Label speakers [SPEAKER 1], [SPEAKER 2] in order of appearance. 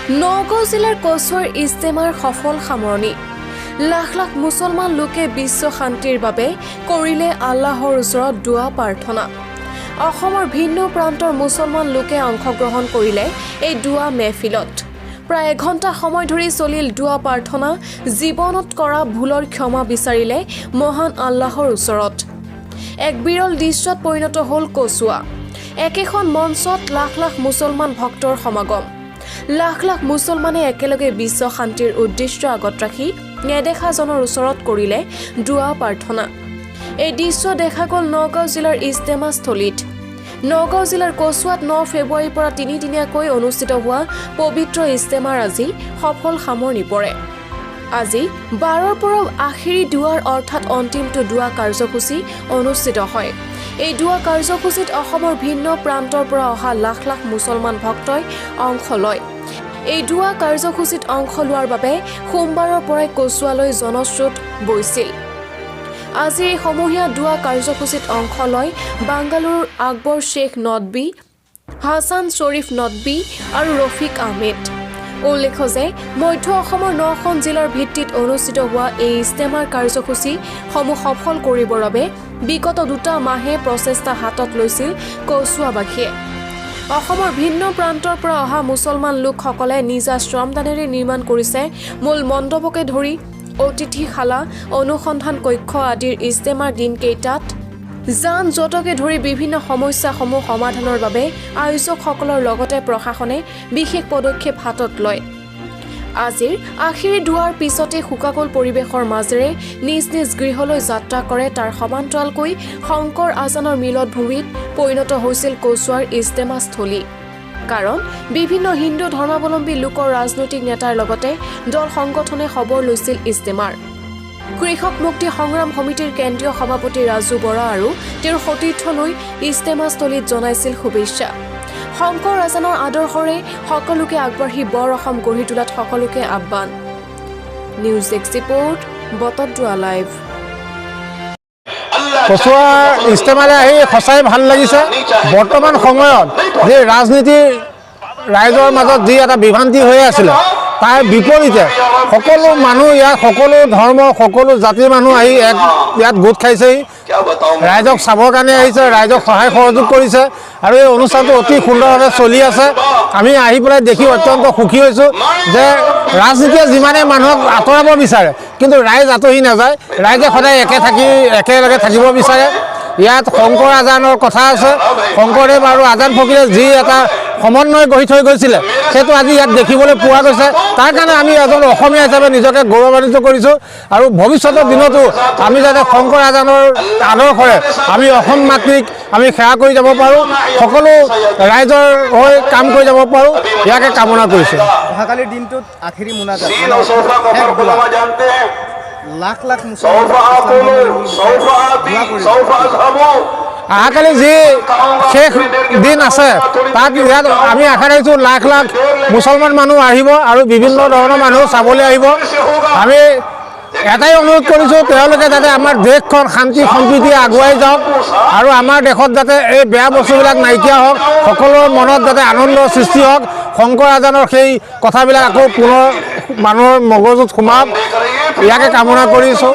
[SPEAKER 1] নগাঁও জিলাৰ কচুৱাৰ ইজতেমাৰ সফল সামৰণি লাখ লাখ মুছলমান লোকে বিশ্ব শান্তিৰ বাবে কৰিলে আল্লাহৰ ওচৰত দুৱা প্ৰাৰ্থনা অসমৰ ভিন্ন প্ৰান্তৰ মুছলমান লোকে অংশগ্ৰহণ কৰিলে এই দুৱা মেহফিলত প্ৰায় এঘণ্টা সময় ধৰি চলিল দুৱা প্ৰাৰ্থনা জীৱনত কৰা ভুলৰ ক্ষমা বিচাৰিলে মহান আল্লাহৰ ওচৰত এক বিৰল দৃশ্যত পৰিণত হ'ল কচুৱা একেখন মঞ্চত লাখ লাখ মুছলমান ভক্তৰ সমাগম লাখ লাখ মুছলমানে একেলগে বিশ্ব শান্তিৰ উদ্দেশ্য আগত ৰাখি নেদেখাজনৰ ওচৰত কৰিলে দুৱা প্ৰাৰ্থনা এই দৃশ্য দেখা গ'ল নগাঁও জিলাৰ ইজতেমাস্থলীত নগাঁও জিলাৰ কচুৱাত 9 ফেব্ৰুৱাৰীৰ পৰা তিনিদিনীয়াকৈ অনুষ্ঠিত হোৱা পবিত্ৰ ইজতেমাৰ আজি সফল সামৰণি পৰে আজি 12ৰ পৰা আখিৰি দুৱাৰ অৰ্থাৎ অন্তিমটো দুৱা কাৰ্যসূচী অনুষ্ঠিত হয় এই দুৱা কাৰ্যসূচীত অসমৰ ভিন্ন প্ৰান্তৰ পৰা অহা লাখ লাখ মুছলমান ভক্তই অংশ লয় এই দুৱা কাৰ্যসূচীত অংশ লোৱাৰ বাবে সোমবাৰৰ পৰাই কচুৱালৈ জনস্ৰোত বৈছিল আজি এই সমূহীয়া দুৱা কাৰ্যসূচীত অংশ লয় বাংগালুৰুৰ আকবৰ শেখ নদবী হাছান শ্বৰীফ নদবী আৰু ৰফিক আহমেদ উল্লেখ্য যে মধ্য অসমৰ 9খন জিলাৰ ভিত্তিত অনুষ্ঠিত হোৱা এই ইজতেমাৰ কাৰ্যসূচীসমূহ সফল কৰিবৰ বাবে বিগত 2 মাহে প্ৰচেষ্টা হাতত লৈছিল কচুৱাবাসীয়ে অসমৰ ভিন্ন প্ৰান্তৰ পৰা অহা মুছলমান লোকসকলে নিজা শ্ৰমদানেৰে নিৰ্মাণ কৰিছে মূল মণ্ডপকে ধৰি অতিথিশালা অনুসন্ধান কক্ষ আদিৰ ইজতেমাৰ দিনকেইটাত যান জঁটকে ধৰি বিভিন্ন সমস্যাসমূহ সমাধানৰ বাবে আয়োজকসকলৰ লগতে প্ৰশাসনে বিশেষ পদক্ষেপ হাতত লয় আজিৰ আখিৰি দুৱাৰ পিছতে শুকাকুল পৰিৱেশৰ মাজেৰে নিজ নিজ গৃহলৈ যাত্ৰা কৰে তাৰ সমান্তৰালকৈ শংকৰ আজানৰ মিলত ভূমিত পৰিণত হৈছিল কচুৱাৰ ইজতেমাস্থলী কাৰণ বিভিন্ন হিন্দু ধৰ্মাৱলম্বী লোকৰ ৰাজনৈতিক নেতাৰ লগতে দল সংগঠনে খবৰ লৈছিল ইজতেমাৰ কৃষক মুক্তি সংগ্ৰাম সমিতিৰ কেন্দ্ৰীয় সভাপতি ৰাজু বৰা আৰু তেওঁৰ সতীৰ্থলৈ ইজতেমাস্থলীত জনাইছিল শুভেচ্ছা শংকৰ আজানৰ আদৰ্শৰে সকলোকে আগবাঢ়ি বৰ অসম গঢ়ি তোলাত সকলোকে আহ্বান নিউজ ডেস্ক ৰিপৰ্ট বতদ্ৰোৱা লাইভ
[SPEAKER 2] কচুৱাৰ ইজতেমালৈ আহি সঁচাই ভাল লাগিছে বৰ্তমান সময়ত যে ৰাজনীতি ৰাইজৰ মাজত যি এটা বিভ্ৰান্তি হৈ আছিলে তাৰ বিপৰীতে সকলো মানুহ ইয়াত সকলো ধৰ্ম সকলো জাতিৰ মানুহ আহি ইয়াত গোট খাইছেহি ৰাইজক চাবৰ কাৰণে আহিছে ৰাইজক সহায় সহযোগ কৰিছে আৰু এই অনুষ্ঠানটো অতি সুন্দৰভাৱে চলি আছে আমি আহি পেলাই দেখি অত্যন্ত সুখী হৈছোঁ যে ৰাজনীতিয়ে যিমানে মানুহক আঁতৰাব বিচাৰে কিন্তু ৰাইজ আঁতৰি নাযায় ৰাইজে সদায় একেলগে থাকিব বিচাৰে ইয়াত শংকৰ আজানৰ কথা আছে শংকৰদেৱ আৰু আজান ফকীৰে যি এটা সমন্বয় গঢ়ি থৈ গৈছিলে সেইটো আজি ইয়াত দেখিবলৈ পোৱা গৈছে তাৰ কাৰণে আমি এজন অসমীয়া হিচাপে নিজকে গৌৰৱান্বিত কৰিছোঁ আৰু ভৱিষ্যতৰ দিনতো আমি যাতে শংকৰ আজানৰ আদৰ্শৰে আমি অসম মাতৃক আমি সেৱা কৰি যাব পাৰোঁ সকলো ৰাইজৰ হৈ কাম কৰি যাব পাৰোঁ ইয়াকে কামনা কৰিছোঁ
[SPEAKER 3] অহাকালিৰ দিনটোত আখিৰি মুনাজাত লাখ লাখ
[SPEAKER 2] অহাকালি যি শেষ দিন আছে তাত ইয়াত আমি আশা ৰাখিছোঁ লাখ লাখ মুছলমান মানুহ আহিব আৰু বিভিন্ন ধৰণৰ মানুহ চাবলৈ আহিব আমি এটাই অনুৰোধ কৰিছোঁ তেওঁলোকে যাতে আমাৰ দেশখন শান্তি সম্প্ৰীতি আগুৱাই যাওক আৰু আমাৰ দেশত যাতে এই বেয়া বস্তুবিলাক নাইকিয়া হওক সকলোৰে মনত যাতে আনন্দৰ সৃষ্টি হওক শংকৰ আজানৰ সেই কথাবিলাক আকৌ পুনৰ মানুহৰ মগজুত সোমাওক ইয়াকে কামনা কৰিছোঁ